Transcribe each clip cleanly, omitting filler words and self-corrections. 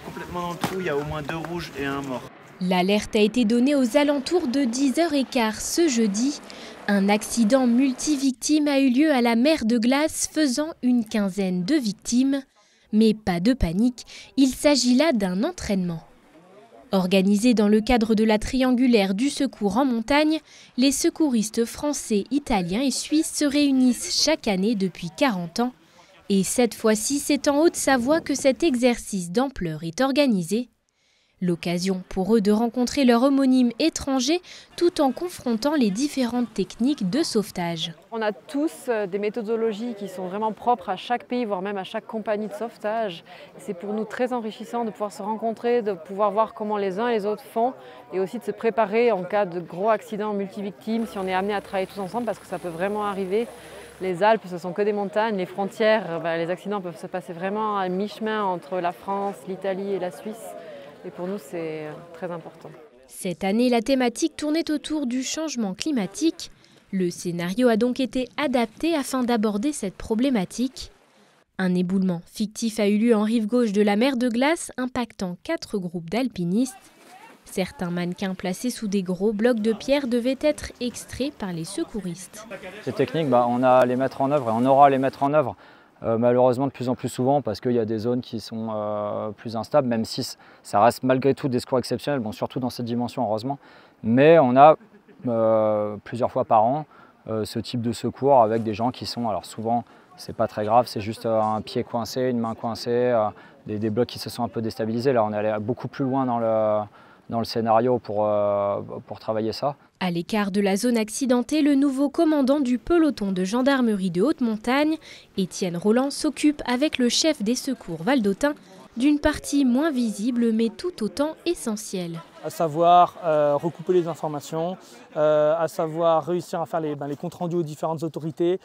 Complètement dans le trou, il y a au moins 2 rouges et 1 mort. L'alerte a été donnée aux alentours de 10h15 ce jeudi. Un accident multivictime a eu lieu à la mer de Glace, faisant une quinzaine de victimes. Mais pas de panique, il s'agit là d'un entraînement. Organisé dans le cadre de la triangulaire du secours en montagne, les secouristes français, italiens et suisses se réunissent chaque année depuis 40 ans. Et cette fois-ci, c'est en Haute-Savoie que cet exercice d'ampleur est organisé. L'occasion pour eux de rencontrer leur homonyme étranger tout en confrontant les différentes techniques de sauvetage. On a tous des méthodologies qui sont vraiment propres à chaque pays, voire même à chaque compagnie de sauvetage. C'est pour nous très enrichissant de pouvoir se rencontrer, de pouvoir voir comment les uns et les autres font et aussi de se préparer en cas de gros accidents multivictimes si on est amené à travailler tous ensemble parce que ça peut vraiment arriver. Les Alpes, ce sont que des montagnes, les frontières, les accidents peuvent se passer vraiment à mi-chemin entre la France, l'Italie et la Suisse. Et pour nous, c'est très important. Cette année, la thématique tournait autour du changement climatique. Le scénario a donc été adapté afin d'aborder cette problématique. Un éboulement fictif a eu lieu en rive gauche de la mer de Glace, impactant 4 groupes d'alpinistes. Certains mannequins placés sous des gros blocs de pierre devaient être extraits par les secouristes. Ces techniques, on a à les mettre en œuvre et on aura à les mettre en œuvre. Malheureusement de plus en plus souvent parce qu'il y a des zones qui sont plus instables, même si ça reste malgré tout des secours exceptionnels, surtout dans cette dimension heureusement. Mais on a plusieurs fois par an ce type de secours avec des gens qui sont, alors souvent c'est pas très grave, c'est juste un pied coincé, une main coincée, des blocs qui se sont un peu déstabilisés. Là on est allé beaucoup plus loin dans le scénario pour travailler ça. À l'écart de la zone accidentée, le nouveau commandant du peloton de gendarmerie de haute montagne, Étienne Roland, s'occupe avec le chef des secours valdôtain d'une partie moins visible mais tout autant essentielle. À savoir recouper les informations, à savoir réussir à faire les comptes rendus aux différentes autorités,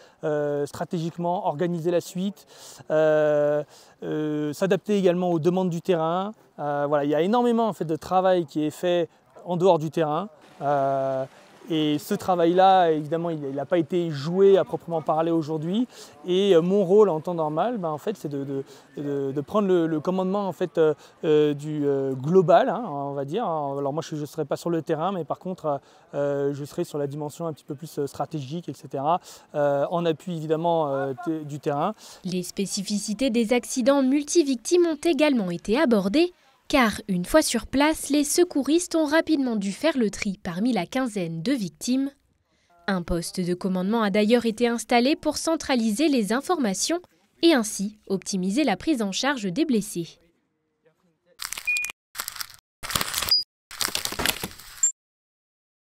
stratégiquement organiser la suite, s'adapter également aux demandes du terrain. Voilà, il y a énormément en fait, de travail qui est fait en dehors du terrain. Et ce travail-là, évidemment, il n'a pas été joué à proprement parler aujourd'hui. Et mon rôle en temps normal, en fait, c'est de prendre le commandement en fait, du global, on va dire. Alors moi, je ne serai pas sur le terrain, mais par contre, je serai sur la dimension un petit peu plus stratégique, etc. En appui, évidemment, du terrain. Les spécificités des accidents multivictimes ont également été abordées. Car une fois sur place, les secouristes ont rapidement dû faire le tri parmi la quinzaine de victimes. Un poste de commandement a d'ailleurs été installé pour centraliser les informations et ainsi optimiser la prise en charge des blessés.